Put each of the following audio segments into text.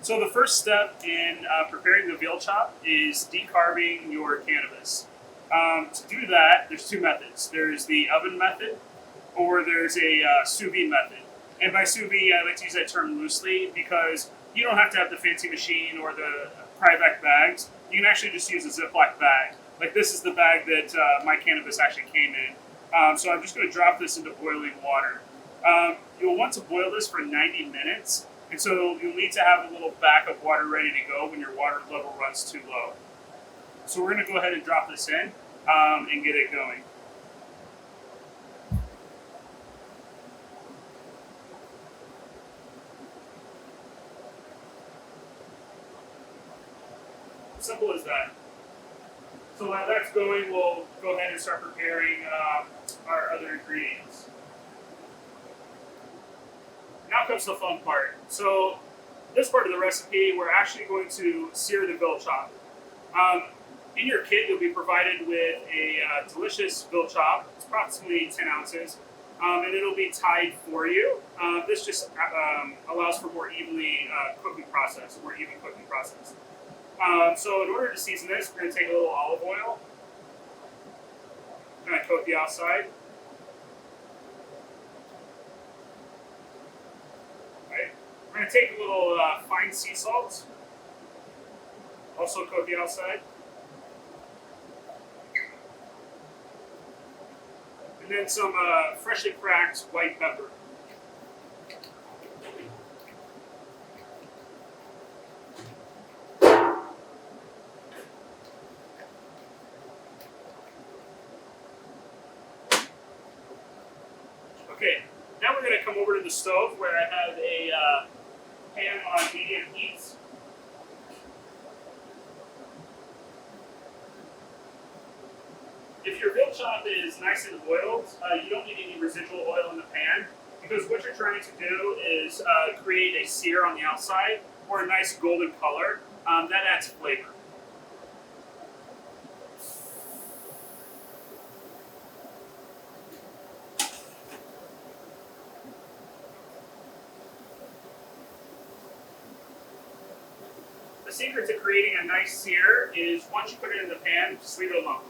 So the first step in preparing the veal chop is decarbing your cannabis. To do that, there's two methods. There's the oven method, or there's a sous vide method. And by sous vide, I like to use that term loosely because you don't have to have the fancy machine or the Privac bags. You can actually just use a Ziploc bag. Like this is the bag that my cannabis actually came in. So I'm just going to drop this into boiling water. You'll want to boil this for 90 minutes. And so you'll need to have a little backup water ready to go when your water level runs too low. So we're going to go ahead and drop this in and get it going. Simple as that. So while that's going, we'll go ahead and start preparing our other ingredients. Now comes the fun part. So this part of the recipe, we're actually going to sear the veal chop. In your kit, you'll be provided with a delicious veal chop. It's approximately 10 ounces, and it'll be tied for you. This just allows for more even cooking process. So in order to season this, we're going to take a little olive oil, kind of coat the outside. We're going to take a little fine sea salt, also coat the outside. And then some freshly cracked white pepper. Okay, now we're going to come over to the stove where I have a pan on medium heat. If your veal chop is nice and oiled, you don't need any residual oil in the pan because what you're trying to do is create a sear on the outside or a nice golden color. That adds flavor. The secret to creating a nice sear is once you put it in the pan, just leave it alone.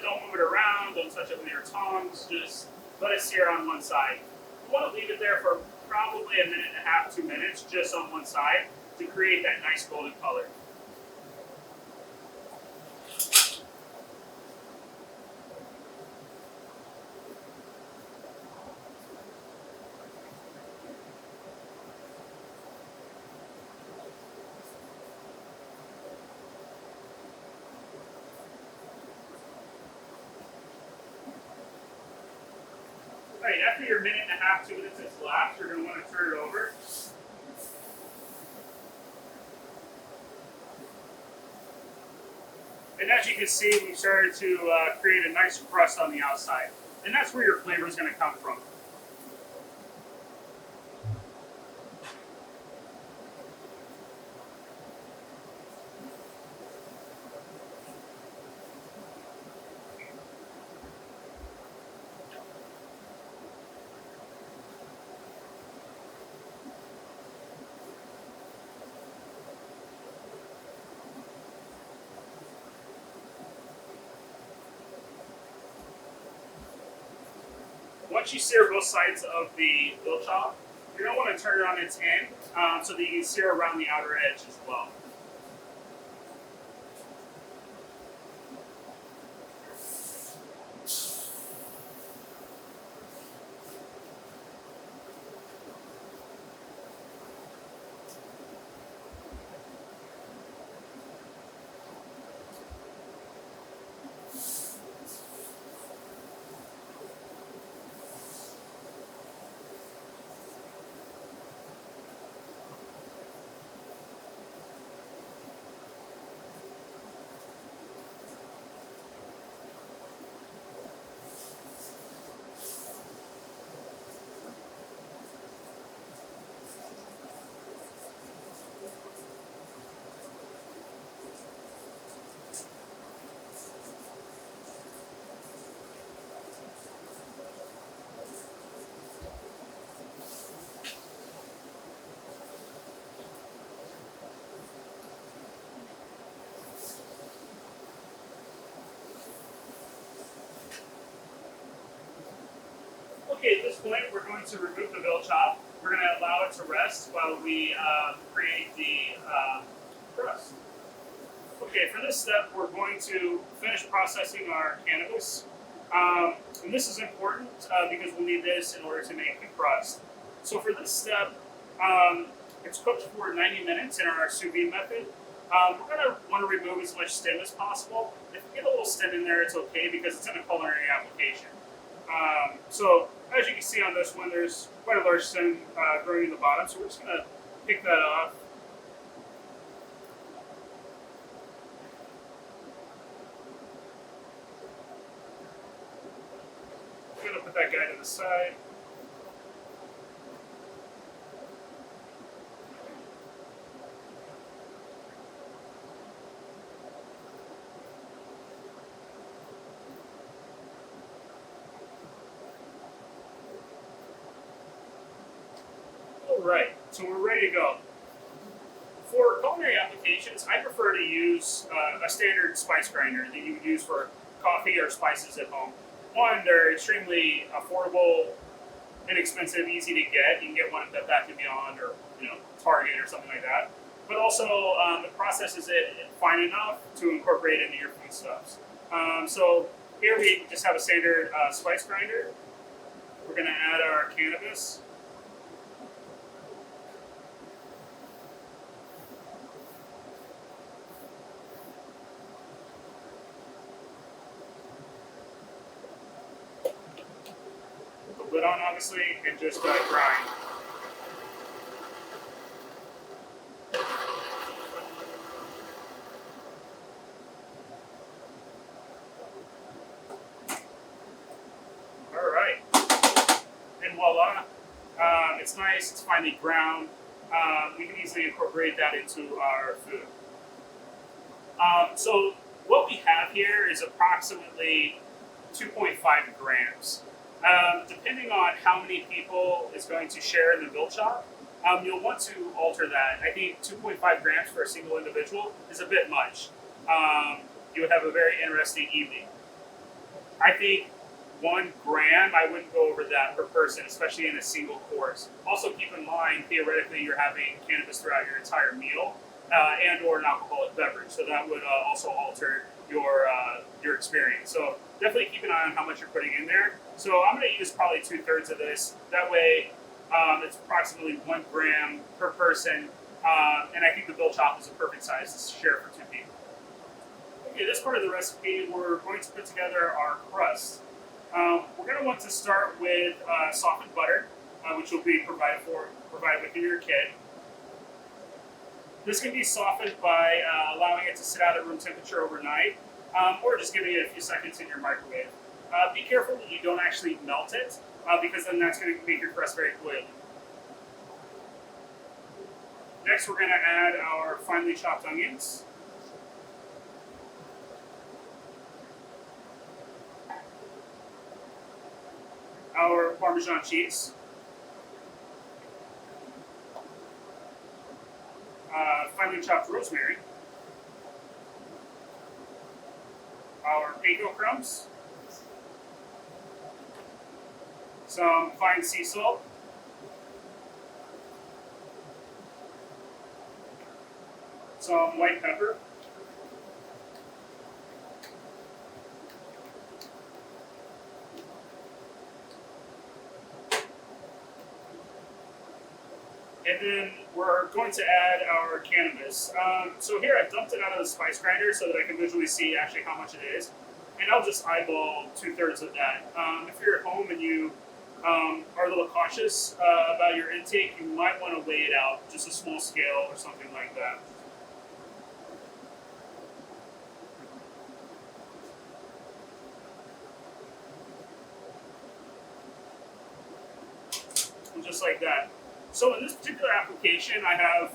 Don't move it around, don't touch it with your tongs, just let it sear on one side. You want to leave it there for probably 1.5 minutes, 2 minutes, just on one side to create that nice golden color. Right, after your 1.5, 2 minutes has lapsed, you're going to want to turn it over. And as you can see, we've started to create a nice crust on the outside. And that's where your flavor is going to come from. Once you sear both sides of the veal chop, you're going to want to turn it on its end so that you can sear around the outer edge as well. point, we're going to remove the veal chop. We're going to allow it to rest while we create the crust. Okay, for this step, we're going to finish processing our cannabis. And this is important because we'll need this in order to make the crust. So for this step, it's cooked for 90 minutes in our sous vide method. We're going to want to remove as much stem as possible. If you get a little stem in there, it's okay because it's in a culinary application. So as you can see on this one, there's quite a large stem growing in the bottom, so we're just going to pick that off. I'm going to put that guy to the side. Alright, so we're ready to go. For culinary applications, I prefer to use a standard spice grinder that you would use for coffee or spices at home. One, they're extremely affordable, inexpensive, easy to get. You can get one at Bed Bath & Beyond or Target or something like that. But also, it processes it fine enough to incorporate into your foodstuffs. So here we just have a standard spice grinder. We're going to add our cannabis. Lid on, obviously, and just grind. All right, and voila! It's nice. It's finely ground. We can easily incorporate that into our food. So what we have here is approximately 2.5 grams. Depending on how many people is going to share in the veal chop, you'll want to alter that. I think 2.5 grams for a single individual is a bit much. You would have a very interesting evening. I think 1 gram, I wouldn't go over that per person, especially in a single course. Also keep in mind, theoretically, you're having cannabis throughout your entire meal and or an alcoholic beverage, so that would also alter your experience. So definitely keep an eye on how much you're putting in there. So I'm going to use probably 2/3 of this. That way, it's approximately 1 gram per person, and I think the veal chop is a perfect size to share for 2 people. Okay, this part of the recipe, we're going to put together our crust. We're going to want to start with softened butter, which will be provided with your kit. This can be softened by allowing it to sit out at room temperature overnight, or just giving it a few seconds in your microwave. Be careful that you don't actually melt it, because then that's going to make your crust very oily. Next, we're going to add our finely chopped onions. Our Parmesan cheese. Finely chopped rosemary. Our panko crumbs. Some fine sea salt. Some white pepper. And then we're going to add our cannabis. So here I've dumped it out of the spice grinder so that I can visually see actually how much it is. And I'll just eyeball 2/3 of that. If you're at home and you are a little cautious about your intake, you might want to weigh it out, just a small scale or something like that. And just like that. So in this particular application, I have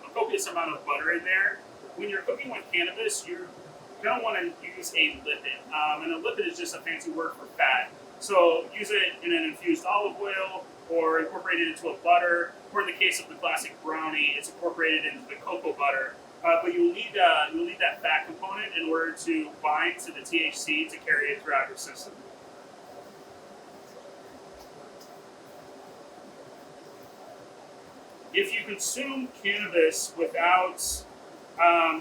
a copious amount of butter in there. When you're cooking with cannabis, you're going to want to use a lipid. And a lipid is just a fancy word for fat. So use it in an infused olive oil or incorporate it into a butter. Or in the case of the classic brownie, it's incorporated into the cocoa butter. But you'll need that fat component in order to bind to the THC to carry it throughout your system. If you consume cannabis without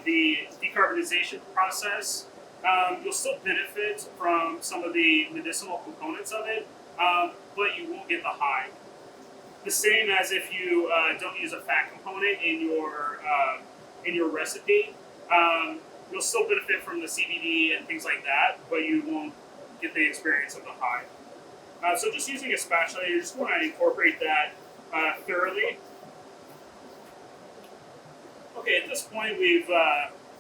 the decarbonization process, you'll still benefit from some of the medicinal components of it, but you won't get the high. The same as if you don't use a fat component in your recipe. You'll still benefit from the CBD and things like that, but you won't get the experience of the high. So just using a spatula, you just want to incorporate that thoroughly. Okay, at this point we've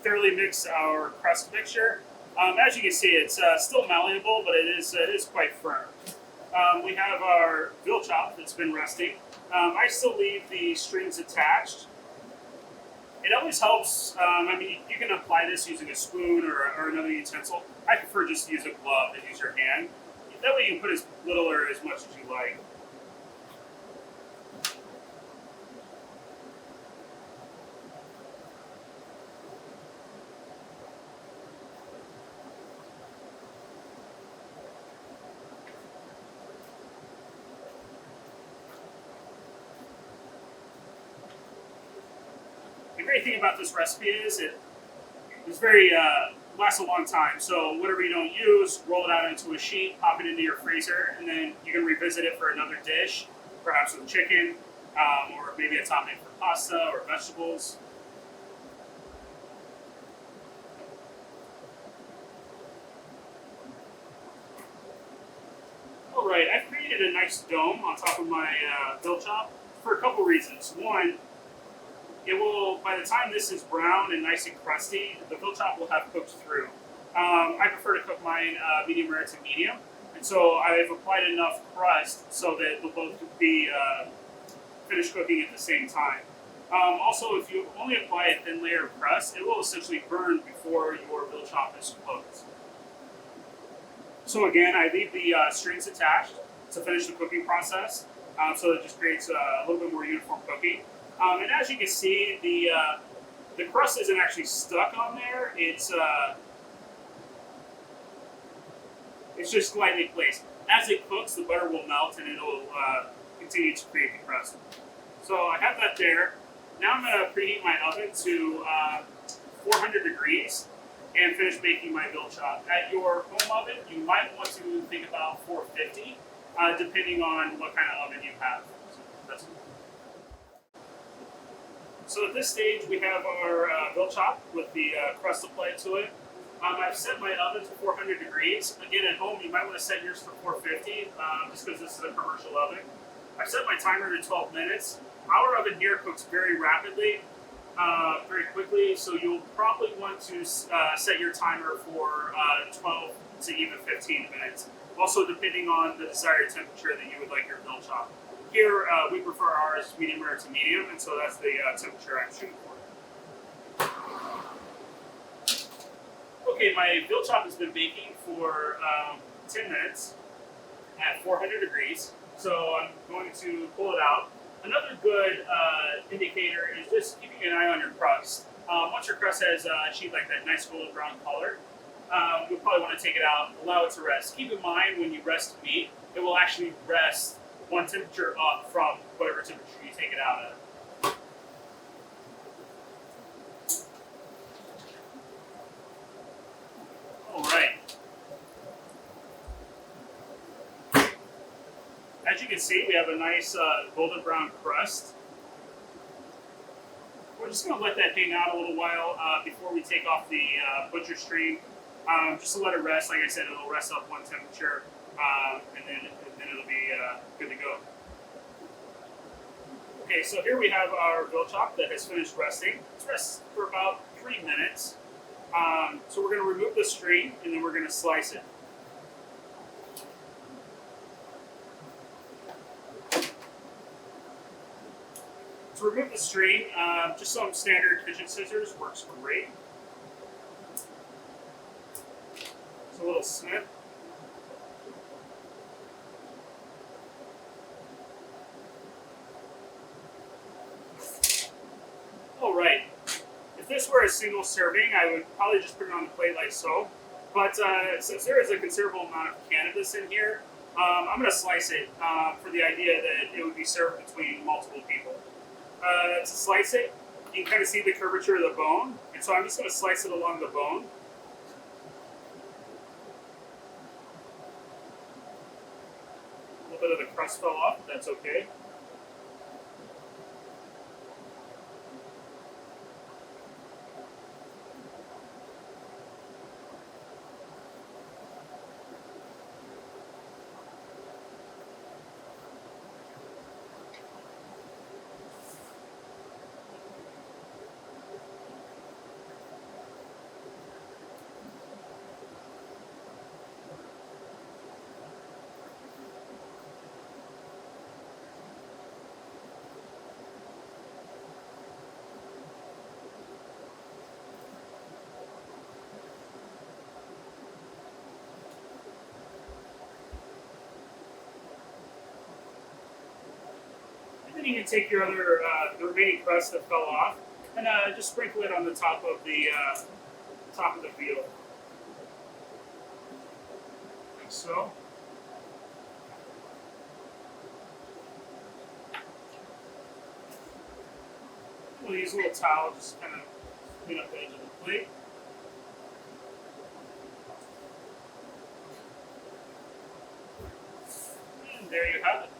thoroughly mixed our crust mixture. As you can see, it's still malleable, but it is quite firm. We have our veal chop that's been resting. I still leave the strings attached. It always helps, I mean, you can apply this using a spoon or another utensil. I prefer just to use a glove and use your hand. That way you can put as little or as much as you like. The great thing about this recipe is it's very lasts a long time. So whatever you don't use, roll it out into a sheet, pop it into your freezer, and then you can revisit it for another dish, perhaps with chicken, or maybe a topping for pasta or vegetables. All right, I've created a nice dome on top of my veal chop for a couple reasons. One, it will, by the time this is brown and nice and crusty, the veal chop will have cooked through. I prefer to cook mine medium rare to medium, and so I've applied enough crust so that they'll both be finished cooking at the same time. Also, if you only apply a thin layer of crust, it will essentially burn before your veal chop is cooked. So again, I leave the strings attached to finish the cooking process, so it just creates a little bit more uniform cooking. And as you can see, the crust isn't actually stuck on there. It's just slightly placed. As it cooks, the butter will melt and it'll continue to create the crust. So I have that there. Now I'm going to preheat my oven to 400 degrees and finish baking my veal chop. At your home oven, you might want to think about 450, depending on what kind of oven you have. So at this stage, we have our veal chop with the crust applied to it. I've set my oven to 400 degrees. Again, at home, you might want to set yours to 450, just because this is a commercial oven. I've set my timer to 12 minutes. Our oven here cooks very rapidly, very quickly, so you'll probably want to set your timer for 12 to even 15 minutes. Also, depending on the desired temperature that you would like your veal chop. Here, we prefer ours medium rare to medium, and so that's the temperature I'm shooting for. Okay, my veal chop has been baking for 10 minutes at 400 degrees, so I'm going to pull it out. Another good indicator is just keeping an eye on your crust. Once your crust has achieved like that nice golden brown color, you'll probably want to take it out, allow it to rest. Keep in mind when you rest meat, it will actually rest one temperature up from whatever temperature you take it out at. All right. As you can see, we have a nice golden brown crust. We're just going to let that hang out a little while before we take off the butcher stream. Just to let it rest. Like I said, it'll rest up one temperature, and then it'll be good to go. Okay, so here we have our veal chop that has finished resting. It's rested for about 3 minutes. So we're going to remove the string, and then we're going to slice it. To remove the string, just some standard kitchen scissors works great. Just a little snip. All right. If this were a single serving, I would probably just put it on the plate like so. But since there is a considerable amount of cannabis in here, I'm going to slice it for the idea that it would be served between multiple people. To slice it, you can kind of see the curvature of the bone, and so I'm just going to slice it along the bone. A little bit of the crust fell off, but that's okay. Then you can take your other, the remaining crust that fell off, and just sprinkle it on the top of the veal, like so. We'll use a little towel, just kind of clean up the edge of the plate. And there you have it.